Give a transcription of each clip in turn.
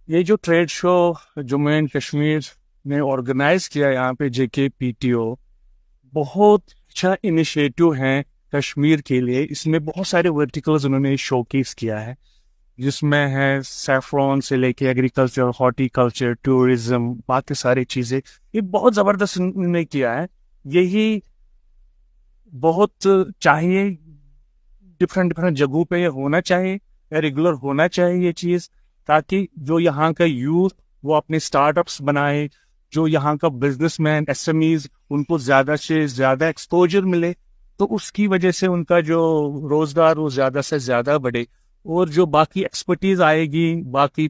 ये जो trade show Jammu and Kashmir ने ऑर्गेनाइज किया यहाँ पे जेके पीटीओ, बहुत अच्छा इनिशिएटिव है कश्मीर के लिए। इसमें बहुत सारे वर्टिकल्स उन्होंने शोकेस किया है, जिसमें है सैफ्रॉन से लेके एग्रीकल्चर, हॉर्टिकल्चर, टूरिज्म, बाकी सारी चीजें। ये बहुत जबरदस्त उन्होंने किया है। यही बहुत चाहिए, डिफरेंट डिफरेंट जगहों पे ये होना चाहिए, रेगुलर होना चाहिए ये चीज, ताकि जो यहाँ का यूथ वो अपने स्टार्टअप्स बनाए, जो यहाँ का बिजनेसमैन एसएमईज उनको ज्यादा से ज्यादा एक्सपोजर मिले, तो उसकी वजह से उनका जो रोजगार वो ज्यादा से ज्यादा बढ़े, और जो बाकी एक्सपर्टीज आएगी बाकी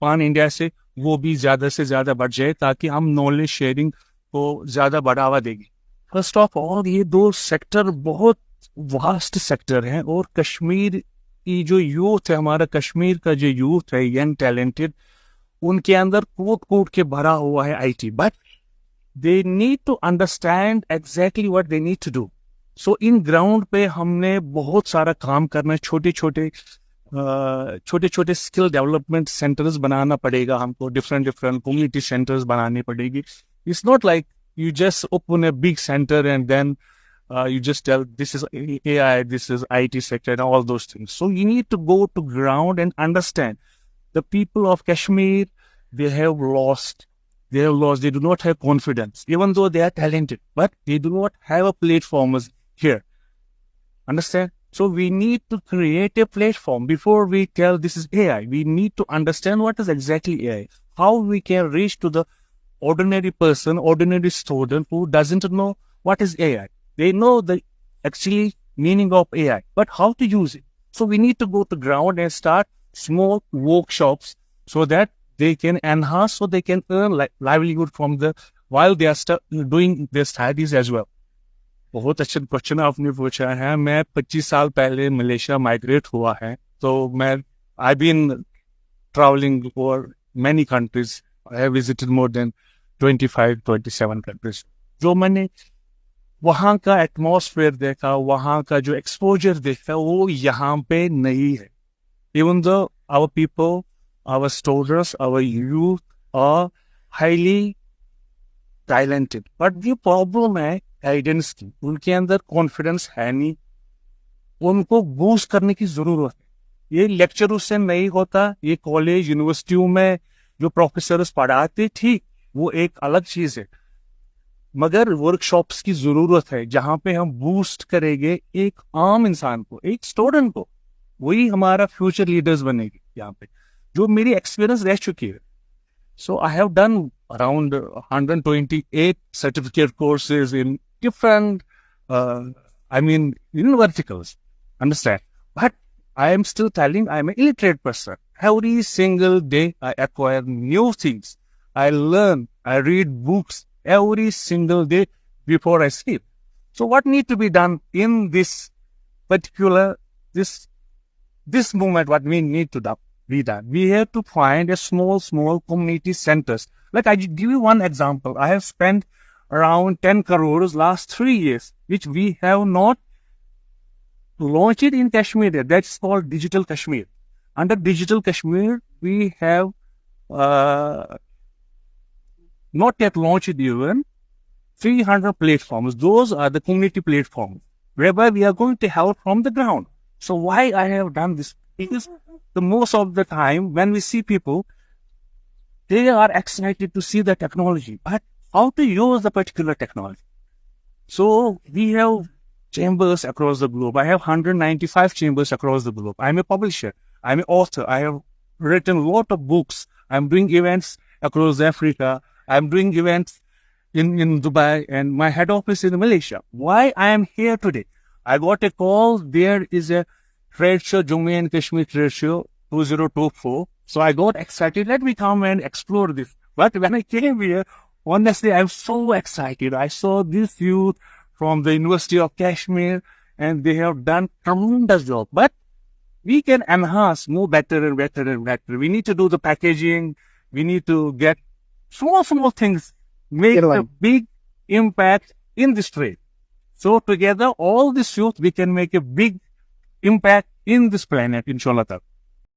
पान इंडिया से वो भी ज्यादा से ज्यादा बढ़ जाए, ताकि हम नॉलेज शेयरिंग को ज्यादा बढ़ावा देंगे। फर्स्ट ऑफ ऑल ये दो सेक्टर बहुत वास्ट सेक्टर हैं, और कश्मीर की जो यूथ है, हमारा कश्मीर का जो यूथ है यंग टैलेंटेड, उनके अंदर कूट कूट के भरा हुआ है IT, but they need to understand exactly what they need to do. So in ground पे हमने बहुत सारा काम करना है। छोटे छोटे स्किल डेवलपमेंट सेंटर्स बनाना पड़ेगा हमको, डिफरेंट डिफरेंट कम्युनिटी सेंटर्स बनानी पड़ेगी। It's not like you just open a big center and then you just tell this is AI, this is IT sector, and all those things. So you need to go to ground and understand the people of Kashmir. They have lost. They have lost. They do not have confidence, even though they are talented, but they do not have a platform here. Understand? So we need to create a platform before we tell this is AI. We need to understand what is exactly AI, how we can reach to the ordinary person, ordinary student who doesn't know what is AI. They know the actually meaning of AI, but how to use it. So we need to go to ground and start small workshops so that they can enhance, so they can earn livelihood from the while they are doing their studies as well. बहुत अच्छा question आपने पूछा है। मैं 25 साल पहले Malaysia migrate हुआ है, तो मैं I been travelling for many countries. I have visited more than 25-27 countries. जो मैंने वहाँ का एटमॉस्फेयर देखा, वहाँ का जो एक्सपोजर देखा, वो यहाँ पे नहीं है। Even though our people, our students, our youth are highly talented, but ये प्रॉब्लम है गाइडेंस की। उनके अंदर कॉन्फिडेंस है नहीं, उनको बूस्ट करने की जरूरत है। ये लेक्चर से नहीं होता। ये कॉलेज यूनिवर्सिटियों में जो प्रोफेसर्स पढ़ाते, ठीक, वो एक अलग चीज है, मगर वर्कशॉप्स की जरूरत है जहां पे हम बूस्ट करेंगे एक आम इंसान को, एक स्टूडेंट को। वही हमारा फ्यूचर लीडर्स बनेगी यहाँ पे, जो मेरी एक्सपीरियंस रह चुकी है। So I have done around 128 certificate courses in different, in verticals. Understand? But I am still telling I am an illiterate person. Every single day I acquire new things. I learn, I read books every single day before I sleep. So what need to be done in this particular, this moment, what we need to be done? We have to find a small community centers. Like I give you one example. I have spent around 10 crores last 3 years, which we have not launched it in Kashmir. That's called Digital Kashmir. Under Digital Kashmir, we have not yet launched even 300 platforms. Those are the community platforms whereby we are going to help from the ground. So why I have done this? Because the most of the time when we see people, they are excited to see the technology, but how to use the particular technology. So we have chambers across the globe. I have 195 chambers across the globe. I'm a publisher. I'm an author. I have written a lot of books. I'm doing events across Africa. I'm doing events in Dubai, and my head office is in Malaysia. Why I am here today? I got a call. There is a trade show, Jammu and Kashmir trade show 2024. So I got excited. Let me come and explore this. But when I came here, honestly, I'm so excited. I saw this youth from the University of Kashmir, and they have done tremendous job. But we can enhance more better and better and better. We need to do the packaging. We need to get small things, make a big impact in this trade. So together, all this youth, we can make a big impact in this planet, inshallah.